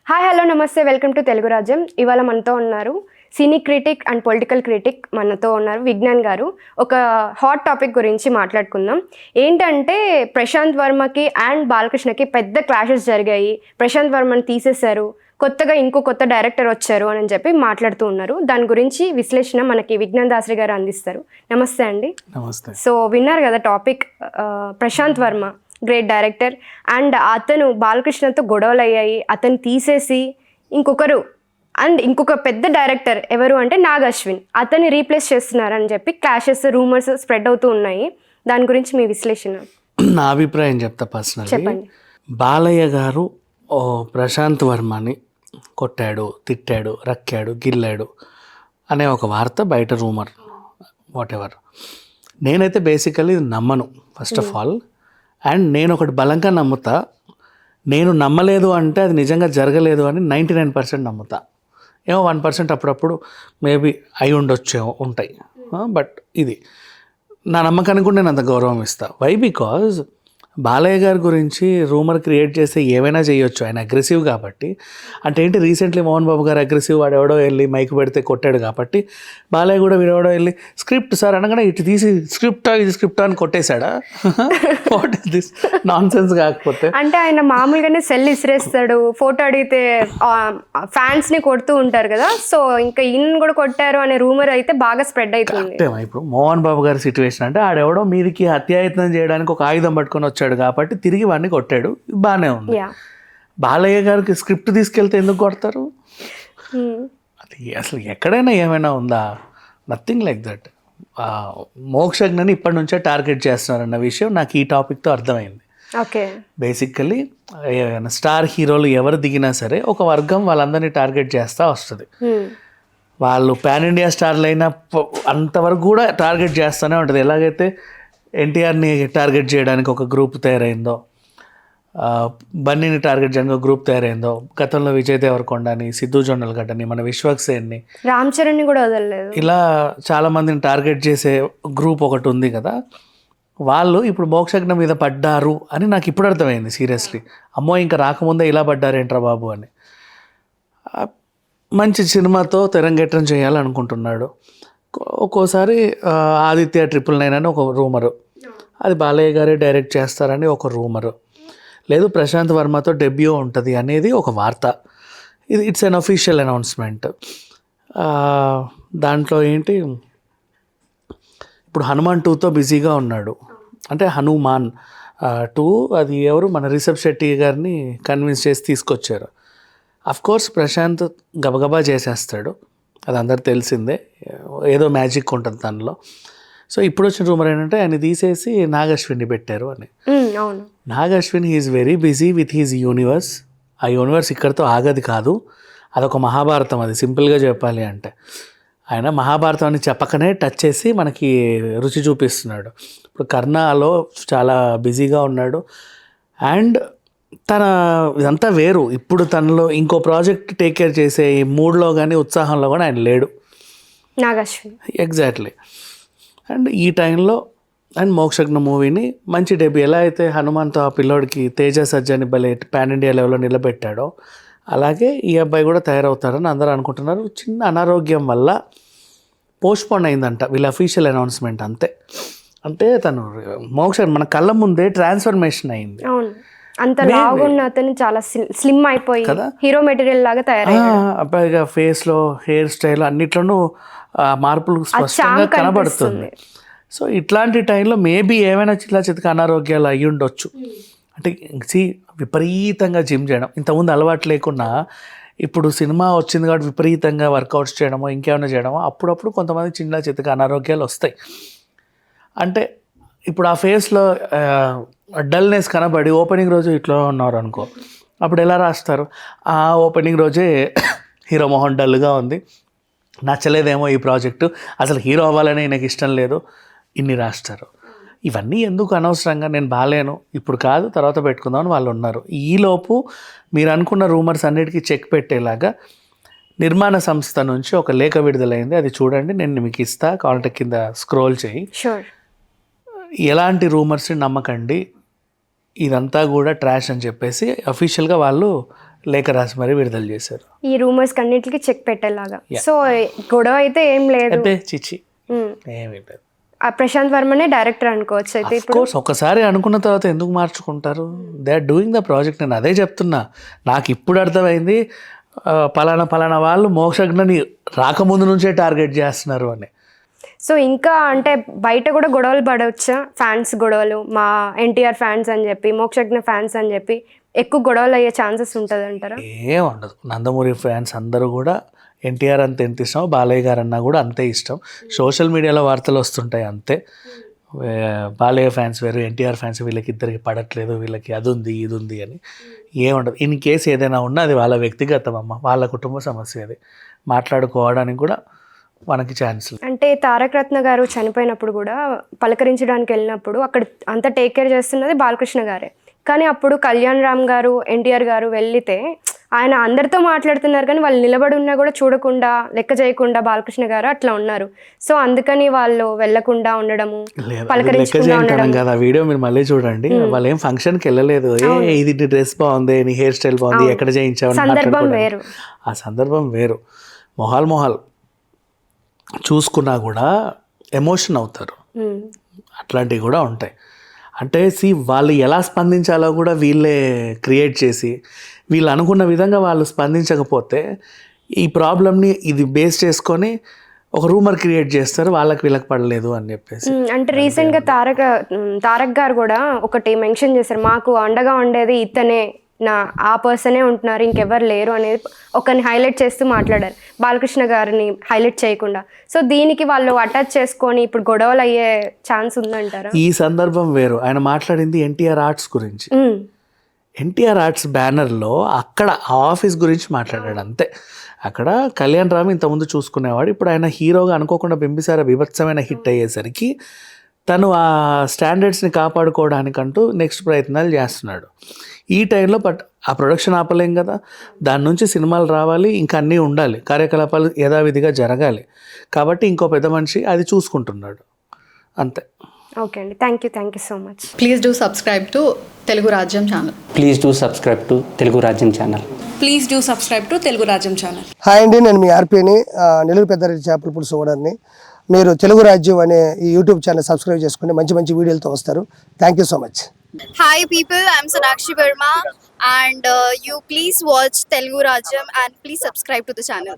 Hi hello నమస్తే welcome to Telugu రాజ్యం. ఇవాళ మనతో ఉన్నారు సినీ క్రిటిక్ అండ్ పొలిటికల్ క్రిటిక్ మనతో ఉన్నారు విజ్ఞాన్ గారు. ఒక హాట్ టాపిక్ గురించి మాట్లాడుకుందాం. ఏంటంటే ప్రశాంత్ వర్మకి అండ్ బాలకృష్ణకి పెద్ద క్లాషెస్ జరిగాయి. ప్రశాంత్ వర్మని తీసేశారు, కొత్తగా ఇంకో కొత్త డైరెక్టర్ వచ్చారు అని చెప్పి మాట్లాడుతూ ఉన్నారు. దాని గురించి విశ్లేషణ మనకి విజ్ఞాన్ దాసరి గారు అందిస్తారు. నమస్తే అండి. నమస్తే. సో విన్నారు కదా topic, Prashanth Varma great director and అతను బాలకృష్ణతో గొడవలు అయ్యాయి, అతను తీసేసి ఇంకొక పెద్ద డైరెక్టర్ ఎవరు అంటే నాగ్ అశ్విన్, అతన్ని రీప్లేస్ చేస్తున్నారని చెప్పి క్లాషెస్ రూమర్స్ స్ప్రెడ్ అవుతూ ఉన్నాయి. దాని గురించి మీ విశ్లేషణ. నా అభిప్రాయం చెప్తా పర్సనల్. చెప్పండి. బాలయ్య గారు ప్రశాంత్ వర్మని కొట్టాడు, తిట్టాడు, రక్కాడు, గిల్లాడు అనే ఒక వార్త బయట, రూమర్, వాట్ ఎవర్. నేనైతే బేసికలీ నమ్మను ఫస్ట్ ఆఫ్ ఆల్. అండ్ నేను ఒకటి బలంగా నమ్ముతా, నేను నమ్మలేదు అంటే అది నిజంగా జరగలేదు అని 99% నమ్ముతా. ఏమో 1% అప్పుడప్పుడు మేబీ అయి ఉండొచ్చేమో, ఉంటాయి. బట్ ఇది నా నమ్మకానికి కూడా నేను అంత గౌరవం ఇస్తాను. వై? బికాజ్ బాలయ్య గారి గురించి రూమర్ క్రియేట్ చేస్తే ఏమైనా చేయొచ్చు, ఆయన అగ్రెసివ్ కాబట్టి. అంటే ఏంటి, రీసెంట్లీ మోహన్ బాబు గారు అగ్రెసివ్, వాడెవడో వెళ్ళి మైక్ పెడితే కొట్టాడు కాబట్టి బాలయ్య కూడా వీడెవడో వెళ్ళి స్క్రిప్ట్ సార్ అనగానే ఇటు తీసి ఇది స్క్రిప్ట్ అని కొట్టేశాడా? What is this nonsense? కాకపోతే అంటే ఆయన మామూలుగానే సెల్ ఇసిరేస్తాడు, ఫోటో అడిగితే ఫ్యాన్స్ని కొడుతూ ఉంటారు కదా. సో ఇంకా ఈయన కూడా కొట్టారు అనే రూమర్ అయితే బాగా స్ప్రెడ్ అవుతుంది. ఇప్పుడు మోహన్ బాబు గారి సిచ్యువేషన్ అంటే ఆడెవడో మీదికి హత్యాయత్నం చేయడానికి ఒక ఆయుధం పట్టుకొని వచ్చాడు కాబట్టి తిరిగి వాడిని కొట్టాడు, బాగానే ఉంది. బాలయ్య గారికి స్క్రిప్ట్ తీసుకెళ్తే ఎందుకు కొడతారు? అది అసలు ఎక్కడైనా ఏమైనా ఉందా? Nothing like that. మోక్షజ్ఞని ఇప్పటి నుంచే టార్గెట్ చేస్తున్నారన్న విషయం నాకు ఈ టాపిక్తో అర్థమైంది. ఓకే. బేసికల్లీ స్టార్ హీరోలు ఎవరు దిగినా సరే ఒక వర్గం వాళ్ళందరినీ టార్గెట్ చేస్తూ వస్తుంది. వాళ్ళు పాన్ ఇండియా స్టార్లు అయినా అంతవరకు కూడా టార్గెట్ చేస్తూనే ఉంటుంది. ఎలాగైతే ఎన్టీఆర్ని టార్గెట్ చేయడానికి ఒక గ్రూప్ తయారైందో, బన్నీని టార్గెట్ చేయడానికి ఒక గ్రూప్ తయారైందో, గతంలో విజయ్ దేవరకొండని, సిద్ధు జొన్నలగడ్డని, మన విశ్వక్సేన్ని, రామ్ చరణ్ని కూడా వదలలేదు, ఇలా చాలామందిని టార్గెట్ చేసే గ్రూప్ ఒకటి ఉంది కదా. వాళ్ళు ఇప్పుడు మోక్షజ్ఞ మీద పడ్డారు అని నాకు ఇప్పుడు అర్థమైంది. సీరియస్లీ, అమ్మో ఇంకా రాకముందే ఇలా పడ్డారేంట్రా బాబు అని. మంచి సినిమాతో తెరంగేట్రం చేయాలనుకుంటున్నాడు. ఒక్కోసారి ఆదిత్య 999 అని ఒక రూమరు, అది బాలయ్య గారే డైరెక్ట్ చేస్తారని ఒక రూమరు, లేదు ప్రశాంత్ వర్మతో డెబ్యూ ఉంటుంది అనేది ఒక వార్త. It's an official announcement. దాంట్లో ఏంటి, ఇప్పుడు హనుమాన్ 2తో బిజీగా ఉన్నాడు. అంటే హనుమాన్ 2 అది ఎవరు, మన రిషబ్ శెట్టి గారిని కన్విన్స్ చేసి తీసుకొచ్చారు. అఫ్కోర్స్ ప్రశాంత్ గబగబా చేసేస్తాడు, అది అందరు తెలిసిందే, ఏదో మ్యాజిక్ ఉంటుంది దానిలో. సో ఇప్పుడు వచ్చిన రూమర్ ఏంటంటే ఆయన తీసేసి నాగ్ అశ్విన్ని పెట్టారు అని. Nag Ashwin he's very busy with his universe. ఆ యూనివర్స్ ఇక్కడితో ఆగది కాదు, అదొక మహాభారతం. అది సింపుల్గా చెప్పాలి అంటే ఆయన మహాభారతాన్ని చెప్పకనే టచ్ చేసి మనకి రుచి చూపిస్తున్నాడు. ఇప్పుడు కర్ణాలో చాలా బిజీగా ఉన్నాడు. అండ్ తన ఇదంతా వేరు. ఇప్పుడు తనలో ఇంకో ప్రాజెక్ట్ టేక్ కేర్ చేసే ఈ మూడ్లో కానీ ఉత్సాహంలో కానీ ఆయన లేడు, నాగ్ అశ్విన్. ఎగ్జాక్ట్లీ. అండ్ ఈ టైంలో అండ్ మోక్షజ్ఞ మూవీని మంచి డెబ్యూ, ఎలా అయితే హనుమాన్తో ఆ పిల్లోడికి తేజ సజ్జని భలే పాన్ ఇండియా లెవెల్లో నిలబెట్టాడో, అలాగే ఈ అబ్బాయి కూడా తయారవుతారని అందరూ అనుకుంటున్నారు. చిన్న అనారోగ్యం వల్ల పోస్ట్పోన్ అయిందంట వీళ్ళ అఫీషియల్ అనౌన్స్మెంట్, అంతే. అంటే తను మోక్షజ్ఞ మన కళ్ళ ముందే ట్రాన్స్ఫర్మేషన్ అయింది. అంత లావున్న అతను చాలా స్లిమ్ అయిపోయి హీరో మెటీరియల్ లాగా తయారయ్యాడు. అబ్బాయిగా ఫేస్లో, హెయిర్ స్టైల్ అన్నిట్లోనూ మార్పులు స్పష్టంగా కనబడుతుంది. సో ఇట్లాంటి టైంలో మేబీ ఏమైనా చిల్లా చితక అనారోగ్యాలు అయ్యి ఉండొచ్చు. అంటే విపరీతంగా జిమ్ చేయడం, ఇంతకుముందు అలవాటు లేకున్నా ఇప్పుడు సినిమా వచ్చింది కాబట్టి విపరీతంగా వర్కౌట్స్ చేయడమో ఇంకేమైనా చేయడమో అప్పుడప్పుడు కొంతమంది చిన్న చితక అనారోగ్యాలు వస్తాయి. అంటే ఇప్పుడు ఆ ఫేస్లో డల్నెస్ కనబడి ఓపెనింగ్ రోజు ఇట్లా ఉన్నారు అనుకో, అప్పుడు ఎలా రాస్తారు, ఆ ఓపెనింగ్ రోజే హీరో మోహన్ డల్గా ఉంది, నచ్చలేదేమో ఈ ప్రాజెక్టు, అసలు హీరో అవ్వాలని నాకు ఇష్టం లేదు, ఇన్ని రాస్తారు. ఇవన్నీ ఎందుకు అనవసరంగా, నేను బాలేను ఇప్పుడు కాదు తర్వాత పెట్టుకుందామని వాళ్ళు ఉన్నారు. ఈలోపు మీరు అనుకున్న రూమర్స్ అన్నిటికీ చెక్ పెట్టేలాగా నిర్మాణ సంస్థ నుంచి ఒక లేఖ విడుదలైంది, అది చూడండి, నేను మీకు ఇస్తా, కాంటాక్ట్ కింద స్క్రోల్ చేయి. ఎలాంటి రూమర్స్ని నమ్మకండి, ఇదంతా కూడా ట్రాష్ అని చెప్పేసి అఫీషియల్గా వాళ్ళు లేఖ రాసి మరీ విడుదల చేశారు. ఈ రూమర్స్ అన్నిటికీ చెక్ పెట్టేలాగా. సో గొడవ అయితే ఏం లేదు. అంటే చిచి ఏమీ లేదు. ఆ ప్రశాంత్ వర్మనే డైరెక్టర్ అనుకోవచ్చు అయితే ఇప్పుడు. కోర్స్ ఒకసారి అనుకున్న తర్వాత ఎందుకు మార్చుకుంటారు? They are doing the project. నేను అదే చెప్తున్నా. నాకు ఇప్పుడు అర్థమైంది పలానా వాళ్ళు మోక్షజ్ఞని రాకముందు నుంచే టార్గెట్ చేస్తున్నారు అని. సో ఇంకా అంటే బయట కూడా గొడవలు పడవచ్చా? ఫ్యాన్స్ గొడవలు, మా ఎన్టీఆర్ ఫ్యాన్స్ అని చెప్పి, మోక్షజ్ఞ ఫ్యాన్స్ అని చెప్పి ఎక్కువ గొడవలు అయ్యే ఛాన్సెస్ ఉంటుంది అంటారా? ఏం ఉండదు. నందమూరి ఫ్యాన్స్ అందరూ కూడా ఎన్టీఆర్ అంత ఎంత ఇష్టం, బాలయ్య గారు అన్నా కూడా అంతే ఇష్టం. సోషల్ మీడియాలో వార్తలు వస్తుంటాయి అంతే. బాలయ్య ఫ్యాన్స్ వేరు, ఎన్టీఆర్ ఫ్యాన్స్ వీళ్ళకి ఇద్దరికి పడట్లేదు, వీళ్ళకి అది ఉంది ఇది ఉంది అని ఏముండదు. ఇన్ కేసు ఏదైనా ఉన్నా అది వాళ్ళ వ్యక్తిగతం అమ్మ, వాళ్ళ కుటుంబ సమస్య. అది మాట్లాడుకోవడానికి కూడా మనకి ఛాన్స్. అంటే తారక రత్న గారు చనిపోయినప్పుడు కూడా పలకరించడానికి వెళ్ళినప్పుడు అక్కడ అంతా టేక్ కేర్ చేస్తున్నది బాలకృష్ణ గారే. కానీ అప్పుడు కళ్యాణ్ రామ్ గారు, ఎన్టీఆర్ గారు వెళ్తే ఆయన అందరితో మాట్లాడుతున్నారు కానీ వాళ్ళు నిలబడి ఉన్నా కూడా చూడకుండా, లెక్క చేయకుండా బాలకృష్ణ గారు అట్లా ఉన్నారు. సో అందుకని వాళ్ళు వెళ్లకుండా ఉండడము, పలకరించకుండా ఉండడం. కదా వీడియో మీరు మళ్ళీ చూడండి. వాళ్ళు ఏం ఫంక్షన్కి వెళ్ళలేదు. ఇది నీ డ్రెస్ బాగుంది, నీ హెయిర్ స్టైల్ బాగుంది, ఎక్కడ చేయించావు, సందర్భం వేరు. ఆ సందర్భం వేరు. మొహాల్ చూసుకున్నా కూడా ఎమోషన్ అవుతారు. అట్లాంటివి కూడా ఉంటాయి. అంటే వాళ్ళు ఎలా స్పందించాలో కూడా వీళ్ళే క్రియేట్ చేసి, వీళ్ళు అనుకున్న విధంగా వాళ్ళు స్పందించకపోతే ఈ ప్రాబ్లమ్ని ఇది బేస్ చేసుకొని ఒక రూమర్ క్రియేట్ చేస్తారు, వాళ్ళకి వీళ్ళకి పడలేదు అని చెప్పేసి. అంటే రీసెంట్గా తారక్ గారు కూడా ఒకటి మెన్షన్ చేశారు, మాకు అండగా ఉండేది ఇతనే, ఆ పర్సనే ఉంటున్నారు, ఇంకెవరు లేరు అనేది ఒకరిని హైలైట్ చేస్తూ మాట్లాడారు, బాలకృష్ణ గారిని హైలైట్ చేయకుండా. సో దీనికి వాళ్ళు అటాచ్ చేసుకొని ఇప్పుడు గొడవలు అయ్యే ఛాన్స్ ఉందంటారా? ఈ సందర్భం వేరు. ఆయన మాట్లాడింది ఎన్టీఆర్ ఆర్ట్స్ గురించి. ఎన్టీఆర్ ఆర్ట్స్ బ్యానర్లో అక్కడ ఆఫీస్ గురించి మాట్లాడాడు అంతే. అక్కడ కళ్యాణ్ రామ్ ఇంతకుముందు చూసుకునేవాడు. ఇప్పుడు ఆయన హీరోగా అనుకోకుండా బింబిసార బీభత్సమైన హిట్ అయ్యేసరికి తను ఆ స్టాండర్డ్స్ని కాపాడుకోవడానికంటూ నెక్స్ట్ ప్రయత్నాలు చేస్తున్నాడు. ఈ టైంలో ఆ ప్రొడక్షన్ ఆపలేం కదా, దాని నుంచి సినిమాలు రావాలి, ఇంకా అన్నీ ఉండాలి, కార్యకలాపాలు యథావిధిగా జరగాలి. కాబట్టి ఇంకో పెద్ద మనిషి అది చూసుకుంటున్నాడు అంతే. ఓకే అండి, thank you so much. Please do subscribe to Telugu Rajyam channel. Please do subscribe to Telugu Rajyam channel. Please do subscribe to Telugu Rajyam channel. Hi అండి, నేను మీ ఆర్పీని, నెల్లూరు పెద్దారెడ్డి చేపల పులుసు ఓనర్ని. మీరు తెలుగు రాజ్యం అనే ఈ యూట్యూబ్ ఛానల్ సబ్స్క్రైబ్ చేసుకుని మంచి మంచి వీడియోలతో వస్తారు. Thank you so much. Hi people, I'm Sonakshi Verma and you please watch Telugu Rajyam and please subscribe to the channel.